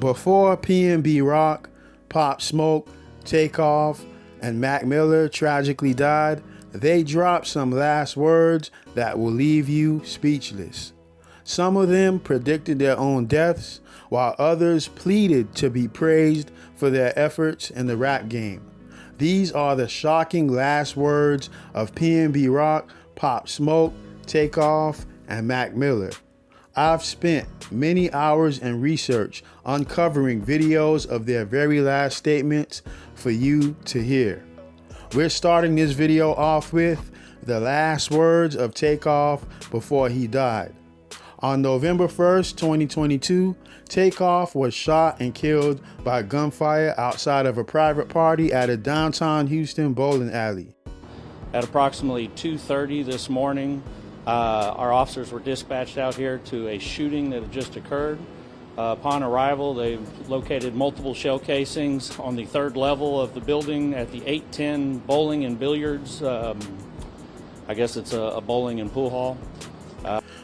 Before PnB Rock, Pop Smoke, Takeoff, and Mac Miller tragically died, they dropped some last words that will leave you speechless. Some of them predicted their own deaths, while others pleaded to be praised for their efforts in the rap game. These are the shocking last words of PnB Rock, Pop Smoke, Takeoff, and Mac Miller. I've spent many hours in research uncovering videos of their very last statements for you to hear. We're starting this video off with the last words of Takeoff before he died. On November 1st, 2022, Takeoff was shot and killed by gunfire outside of a private party at a downtown Houston bowling alley. At approximately 2:30 this morning, our officers were dispatched out here to a shooting that had just occurred. Upon arrival, they've located multiple shell casings on the third level of the building at the 810 Bowling and Billiards. I guess it's a bowling and pool hall.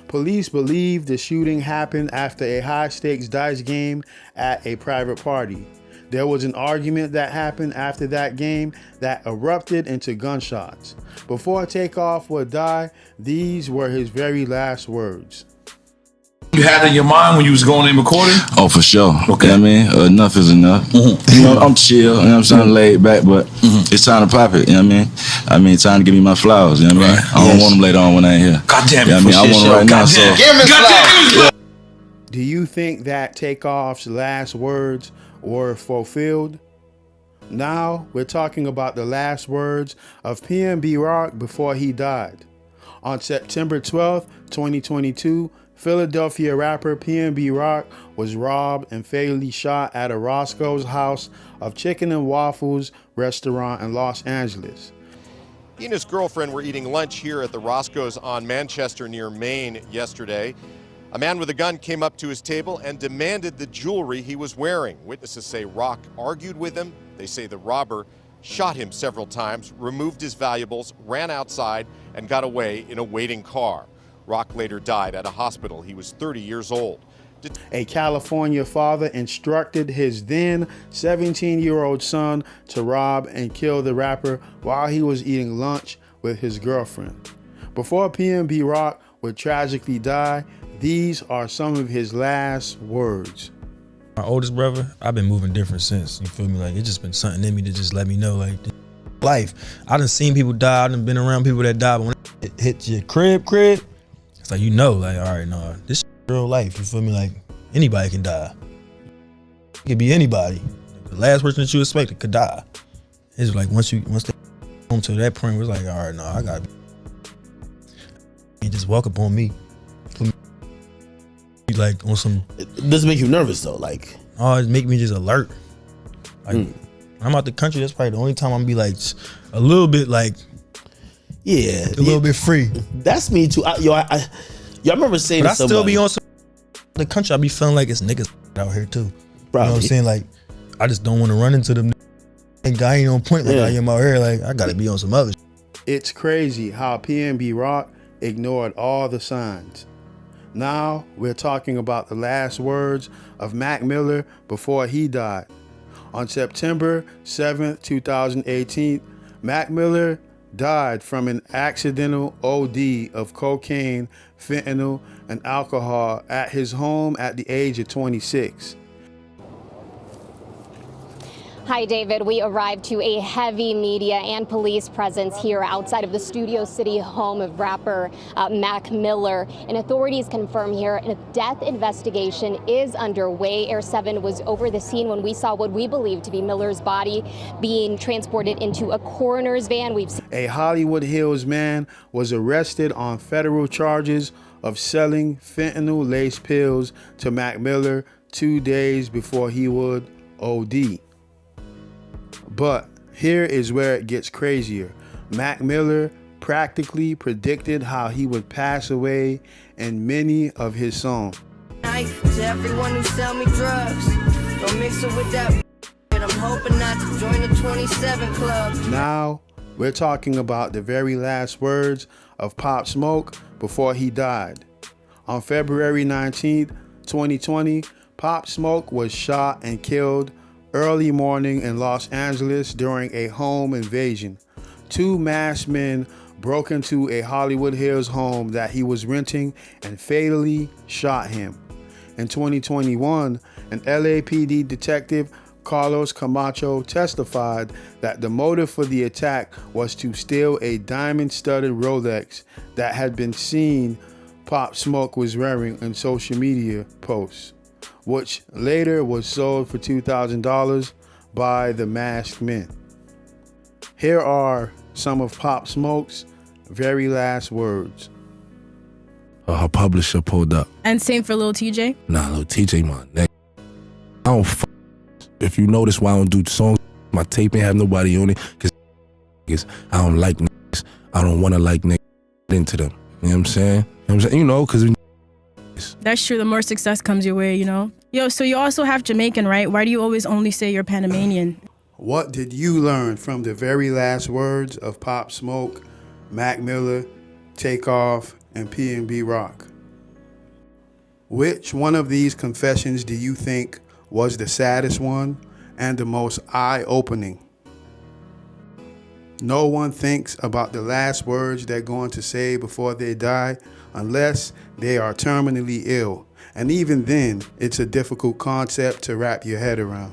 Police believe the shooting happened after a high-stakes dice game at a private party. There was an argument that happened after that game that erupted into gunshots. Before Takeoff would die, these were his very last words. You had in your mind when you was going in recording? Oh, for sure. Okay. You know what I mean? Enough is enough. Mm-hmm. You know, I'm chill, you know what I'm saying? Laid back, but it's time to pop it, you know what I mean? I mean, time to give me my flowers, you know what I mean? Right. I don't want them later on when I ain't here. God damn it, You know what I mean? I want them right now, so. Give me flowers. Do you think that Takeoff's last words were fulfilled? Now we're talking about the last words of PnB Rock before he died. On September 12th, 2022, Philadelphia rapper PnB Rock was robbed and fatally shot at a Roscoe's House of Chicken and Waffles restaurant in Los Angeles. He and his girlfriend were eating lunch here at the Roscoe's on Manchester near Maine yesterday. A man with a gun came up to his table and demanded the jewelry he was wearing. Witnesses say Rock argued with him. They say the robber shot him several times, removed his valuables, ran outside, and got away in a waiting car. Rock later died at a hospital. He was 30 years old. A California father instructed his then 17-year-old son to rob and kill the rapper while he was eating lunch with his girlfriend. Before PnB Rock would tragically die, these are some of his last words. My oldest brother, I've been moving different since, you feel me? Like, it's just been something in me to just let me know, like, life. I done seen people die, I done been around people that die, but when it hits your crib, it's like, you know, like, all right, no, this is real life, you feel me? Like, anybody can die. It could be anybody. The last person that you expected could die. It's like, once they home to that point, it's like, all right, no, I gotta be. And just walk up on me. Like, on some. It doesn't make you nervous, though, like. Oh, it make me just alert. Like, I'm out the country, that's probably the only time I'm gonna be like, a little bit like. Yeah. A little bit free. That's me too. I remember saying but to somebody. I still be on some the country. I be feeling like it's niggas out here too. Probably. You know what I'm saying? Like, I just don't want to run into them. And guy ain't on point like I am out here. Like, I gotta be on some other shit. It's crazy how PnB Rock ignored all the signs. Now we're talking about the last words of Mac Miller before he died. On September 7th, 2018, Mac Miller died from an accidental OD of cocaine, fentanyl, and alcohol at his home at the age of 26. Hi, David. We arrived to a heavy media and police presence here outside of the Studio City home of rapper Mac Miller. And authorities confirm here a death investigation is underway. Air 7 was over the scene when we saw what we believe to be Miller's body being transported into a coroner's van. A Hollywood Hills man was arrested on federal charges of selling fentanyl-laced pills to Mac Miller 2 days before he would OD. But here is where it gets crazier. Mac Miller practically predicted how he would pass away in many of his songs. To everyone who sell me drugs, don't mix it with that. I'm hoping not to join the 27 club. Now we're talking about the very last words of Pop Smoke before he died. On February 19th, 2020, Pop Smoke was shot and killed early morning in Los Angeles during a home invasion. 2 masked men broke into a Hollywood Hills home that he was renting and fatally shot him. In 2021, an LAPD detective, Carlos Camacho, testified that the motive for the attack was to steal a diamond-studded Rolex that had been seen Pop Smoke was wearing in social media posts, which later was sold for $2,000 by the masked men. Here are some of Pop Smoke's very last words. Her publisher pulled up. And same for Lil TJ? Nah, Lil TJ, my nigga. I don't if you notice why I don't do songs, my tape ain't have nobody on it, because I don't like niggas. I don't want to like niggas into them. You know what I'm saying? You know, because... That's true. The more success comes your way, you know? Yo, so you also have Jamaican, right? Why do you always only say you're Panamanian? What did you learn from the very last words of Pop Smoke, Mac Miller, Takeoff, and PnB Rock? Which one of these confessions do you think was the saddest one and the most eye-opening? No one thinks about the last words they're going to say before they die unless they are terminally ill. And even then, it's a difficult concept to wrap your head around.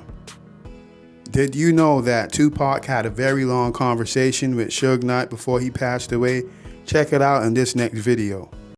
Did you know that Tupac had a very long conversation with Suge Knight before he passed away? Check it out in this next video.